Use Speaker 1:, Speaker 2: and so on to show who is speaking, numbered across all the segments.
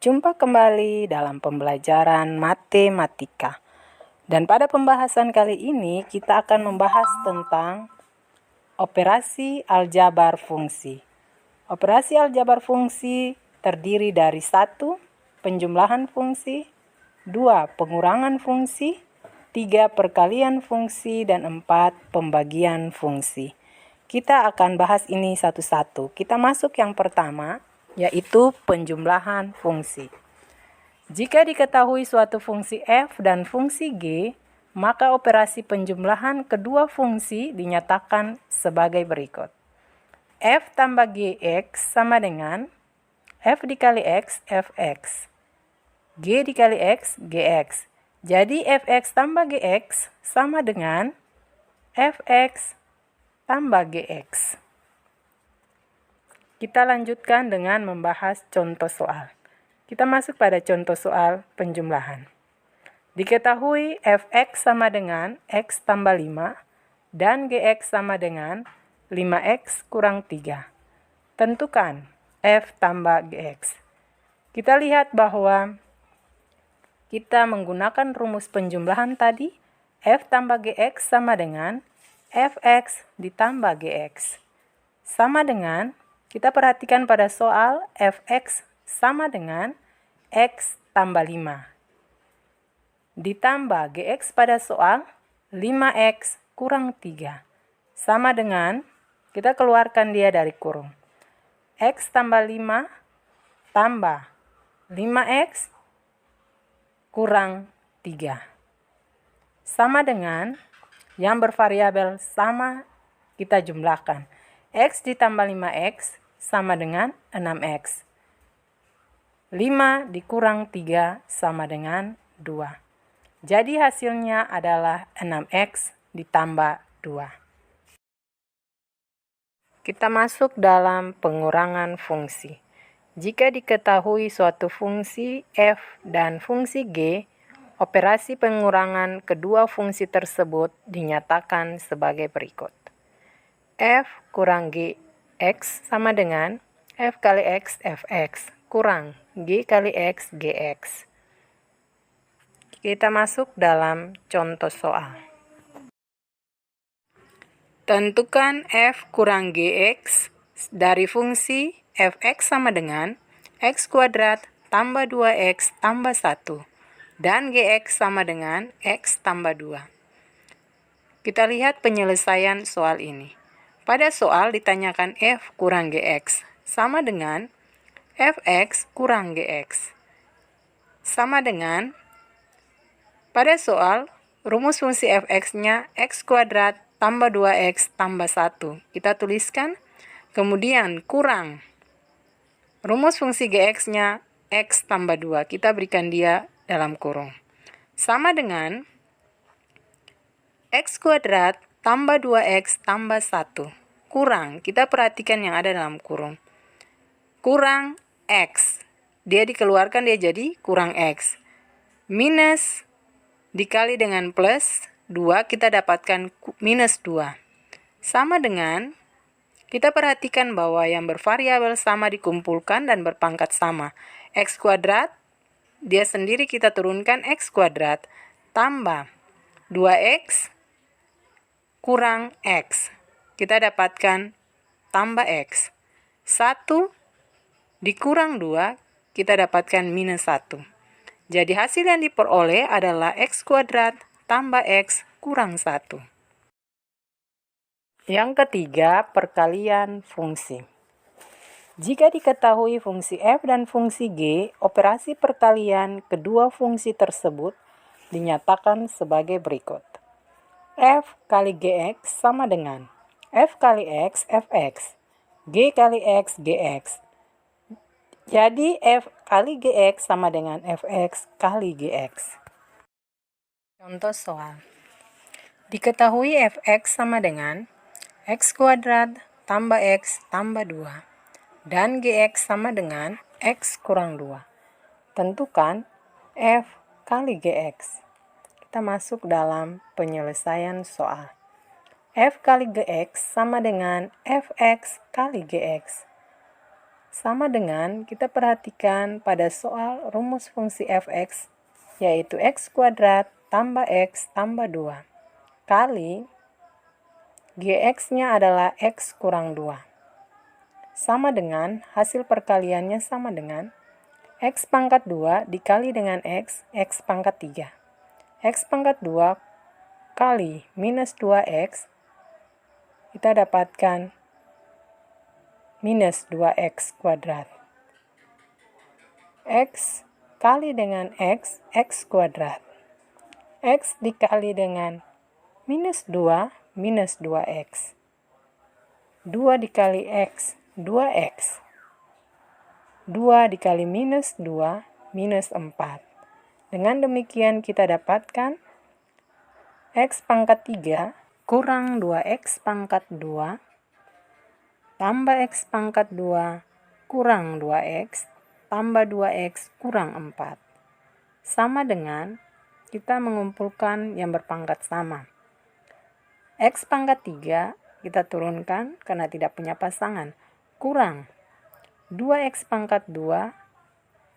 Speaker 1: Jumpa kembali dalam pembelajaran matematika. Dan pada pembahasan kali ini kita akan membahas tentang operasi aljabar fungsi. Operasi aljabar fungsi terdiri dari 1. Penjumlahan fungsi, 2. Pengurangan fungsi, 3. Perkalian fungsi, dan 4. Pembagian fungsi. Kita akan bahas ini satu-satu. Kita masuk yang pertama, yaitu penjumlahan fungsi. Jika diketahui suatu fungsi f dan fungsi g, maka operasi penjumlahan kedua fungsi dinyatakan sebagai berikut. F tambah gx sama dengan f dikali x, fx. G dikali x, gx. Jadi fx tambah gx sama dengan fx tambah gx. Kita lanjutkan dengan membahas contoh soal. Kita masuk pada contoh soal penjumlahan. Diketahui fx sama dengan x tambah 5 dan gx sama dengan 5x kurang 3. Tentukan f tambah gx. Kita lihat bahwa kita menggunakan rumus penjumlahan tadi, f tambah gx sama dengan fx ditambah gx. Sama dengan, kita perhatikan pada soal fx sama dengan x tambah 5. Ditambah gx pada soal 5x kurang 3. Sama dengan, kita keluarkan dia dari kurung. X tambah 5 tambah 5x kurang 3. Sama dengan, yang bervariabel sama kita jumlahkan. X ditambah 5x sama dengan 6x. 5 dikurang 3 sama dengan 2. Jadi hasilnya adalah 6x ditambah 2. Kita masuk dalam pengurangan fungsi. Jika diketahui suatu fungsi f dan fungsi g, operasi pengurangan kedua fungsi tersebut dinyatakan sebagai berikut. F kurang gx sama dengan f kali x fx kurang g kali x gx. Kita masuk dalam contoh soal. Tentukan f kurang gx dari fungsi fx sama dengan x kuadrat tambah 2x tambah 1 dan gx sama dengan x tambah 2. Kita lihat penyelesaian soal ini. Pada soal ditanyakan f kurang gx sama dengan fx kurang gx. Sama dengan, pada soal rumus fungsi fx-nya x kuadrat tambah 2x tambah 1. Kita tuliskan, kemudian kurang rumus fungsi gx-nya x tambah 2. Kita berikan dia dalam kurung. Sama dengan x kuadrat tambah 2x tambah 1. Kurang, kita perhatikan yang ada dalam kurung. Kurang x. Dia dikeluarkan, dia jadi kurang x. Minus dikali dengan plus 2, kita dapatkan minus 2. Sama dengan, kita perhatikan bahwa yang bervariabel sama dikumpulkan dan berpangkat sama. X kuadrat, dia sendiri kita turunkan x kuadrat tambah 2x kurang x. Kita dapatkan tambah x. 1 dikurang 2, kita dapatkan minus 1. Jadi hasil yang diperoleh adalah x kuadrat tambah x kurang 1. Yang ketiga, perkalian fungsi. Jika diketahui fungsi f dan fungsi g, operasi perkalian kedua fungsi tersebut dinyatakan sebagai berikut. F kali gx sama dengan f kali x fx, g kali x gx. Jadi f kali gx sama dengan fx kali gx. Contoh soal. Diketahui fx sama dengan x kuadrat tambah x tambah 2 dan gx sama dengan x kurang 2. Tentukan f kali gx. Kita masuk dalam penyelesaian soal. F kali gx sama dengan fx kali gx. Sama dengan kita perhatikan pada soal rumus fungsi f(x), yaitu x kuadrat tambah x tambah 2 kali gx-nya adalah x kurang 2. Sama dengan hasil perkaliannya sama dengan x pangkat 2 dikali dengan x pangkat 3. X pangkat 2 kali minus 2x, kita dapatkan minus 2x kuadrat. X kali dengan x kuadrat. X dikali dengan minus 2, minus 2x. 2 dikali x, 2x. 2 dikali minus 2, minus 4. Dengan demikian kita dapatkan x pangkat 3 kurang 2x pangkat 2 tambah x pangkat 2 kurang 2x tambah 2x kurang 4. Sama dengan kita mengumpulkan yang berpangkat sama. X pangkat 3 kita turunkan karena tidak punya pasangan. Kurang 2x pangkat 2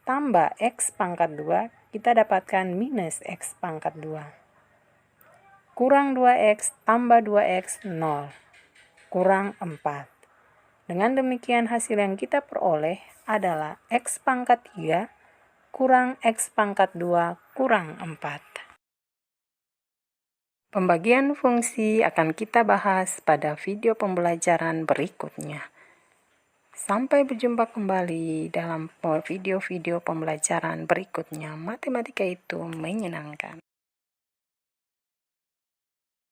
Speaker 1: tambah x pangkat 2, kita dapatkan minus x pangkat 2. Kurang 2x tambah 2x 0. Kurang 4. Dengan demikian hasil yang kita peroleh adalah x pangkat 3 kurang x pangkat 2 kurang 4. Pembagian fungsi akan kita bahas pada video pembelajaran berikutnya. Sampai berjumpa kembali dalam video-video pembelajaran berikutnya. Matematika itu menyenangkan.